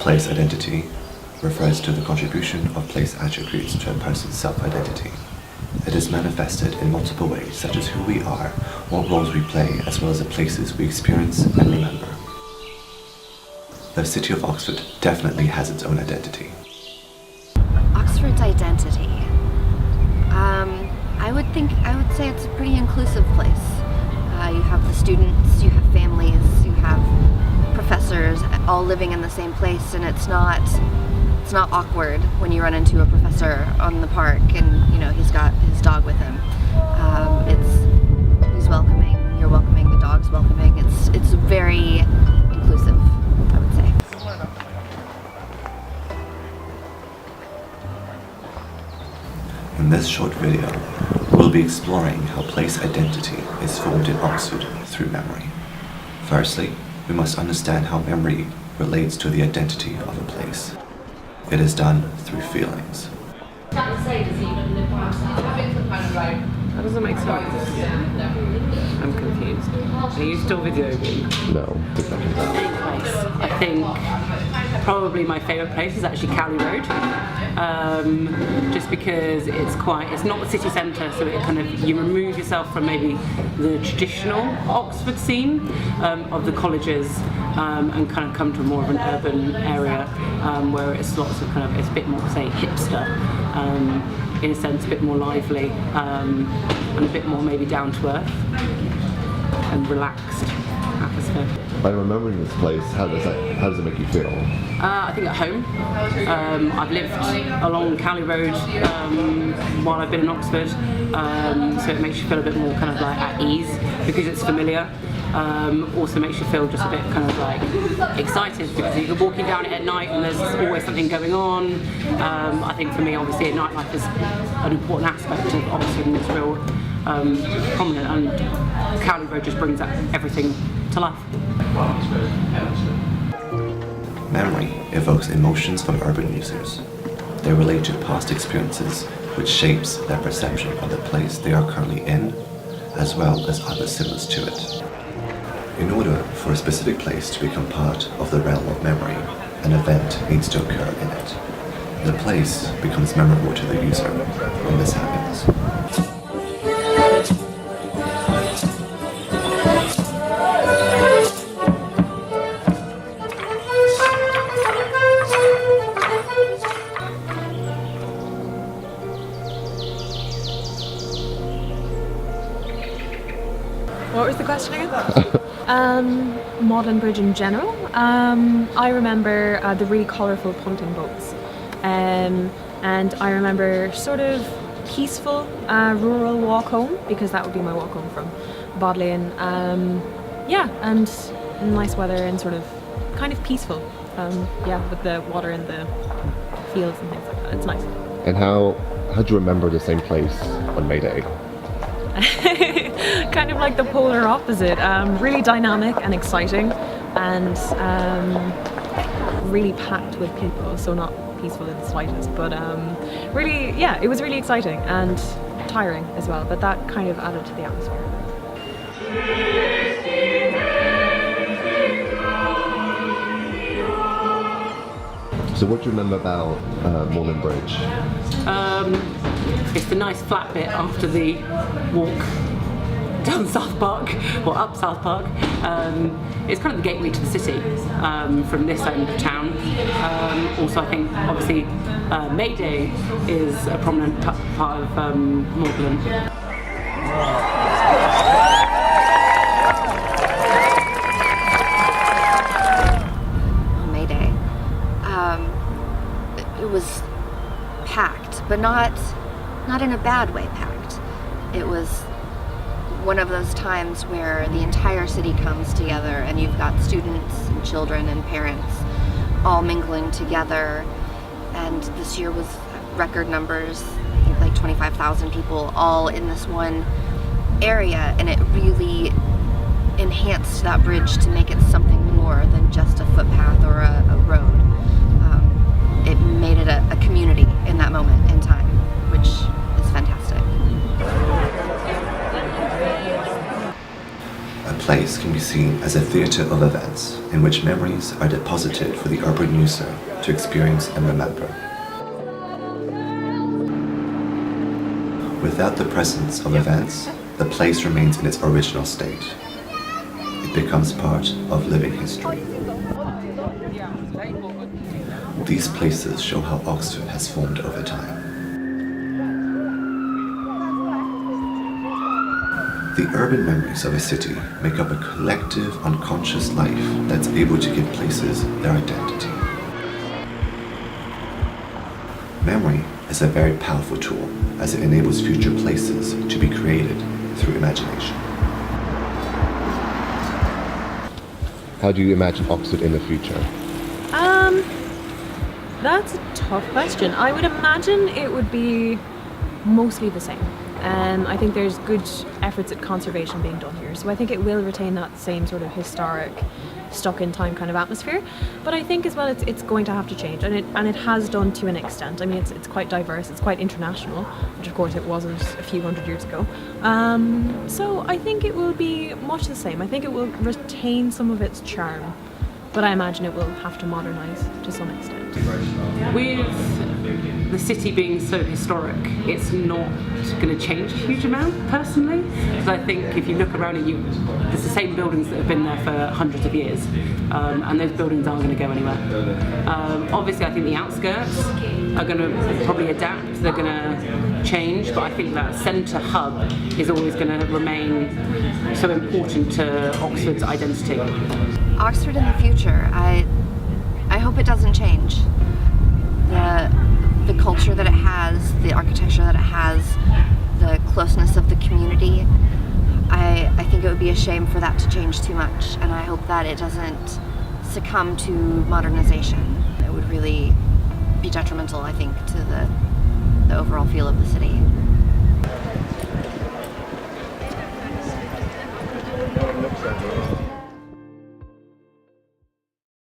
Place identity refers to the contribution of place attributes to a person's self-identity. It is manifested in multiple ways, such as who we are, what roles we play, as well as the places we experience and remember. The city of Oxford definitely has its own identity. Oxford's identity. I would say it's a pretty inclusive place. You have the students, you have families, you have professors all living in the same place, and it's not awkward when you run into a professor on the park and he's got his dog with him. He's welcoming, you're welcoming, the dog's welcoming. It's very inclusive, I would say. In this short video, we'll be exploring how place identity is formed in Oxford through memory. Firstly, we must understand how memory relates to the identity of a place. It is done through feelings. That doesn't make sense. I'm confused. Are you still videoing? No, I think probably my favourite place is actually Cowley Road. Just because it's not the city centre, so it you remove yourself from maybe the traditional Oxford scene of the colleges and come to more of an urban area where it's lots of it's a bit more, say, hipster. In a sense, a bit more lively and a bit more maybe down to earth and relaxed atmosphere. By remembering this place, how does it make you feel? I think at home. I've lived along Cowley Road while I've been in Oxford, so it makes you feel a bit more at ease because it's familiar. Also makes you feel just a bit excited because you're walking down it at night and there's always something going on. I think for me, obviously, nightlife is an important aspect of Oxford and it's real prominent, and Cowley Road just brings everything to life. Memory evokes emotions from urban users. They relate to past experiences, which shapes their perception of the place they are currently in, as well as other similars to it. In order for a specific place to become part of the realm of memory, an event needs to occur in it. The place becomes memorable to the user when this happens. What was the question again? Magdalen Bridge in general. I remember the really colourful punting boats, and I remember sort of peaceful rural walk home, because that would be my walk home from Bodleian. And nice weather and sort of peaceful. With the water in the fields and things like that. It's nice. And how do you remember the same place on May Day? Kind of like the polar opposite. Really dynamic and exciting, and really packed with people, so not peaceful in the slightest, but really, it was really exciting and tiring as well, but that kind of added to the atmosphere. So what do you remember about Magdalen Bridge? It's the nice flat bit after the walk down South Park, or up South Park. It's kind of the gateway to the city from this end of town. Also, I think, obviously, May Day is a prominent part of Magdalen. May Day. It was packed, but not in a bad way packed. It was one of those times where the entire city comes together and you've got students and children and parents all mingling together, and this year was record numbers, I think like 25,000 people all in this one area, and it really enhanced that bridge to make it something more than just a footpath or a road. It made it a community in that moment in time, which is fantastic. A place can be seen city as a theatre of events in which memories are deposited for the urban user to experience and remember. Without the presence of events, the place remains in its original state. It becomes part of living history. These places show how Oxford has formed over time. The urban memories of a city make up a collective, unconscious life that's able to give places their identity. Memory is a very powerful tool as it enables future places to be created through imagination. How do you imagine Oxford in the future? That's a tough question. I would imagine it would be mostly the same. I think there's good efforts at conservation being done here, so I think it will retain that same sort of historic, stuck in time kind of atmosphere. But I think as well it's going to have to change, and it has done to an extent. I mean, it's quite diverse, it's quite international, which of course it wasn't a few hundred years ago. So I think it will be much the same. I think it will retain some of its charm, but I imagine it will have to modernise to some extent. With the city being so historic, it's not going to change a huge amount, personally. Because I think if you look around it, there's the same buildings that have been there for hundreds of years, and those buildings aren't going to go anywhere. Obviously, I think the outskirts are going to probably adapt, they're going to change, but I think that centre hub is always going to remain so important to Oxford's identity. Oxford in the future, I hope it doesn't change. The culture that it has, the architecture that it has, the closeness of the community, I think it would be a shame for that to change too much, and I hope that it doesn't succumb to modernization. It would really be detrimental, I think, to the overall feel of the city.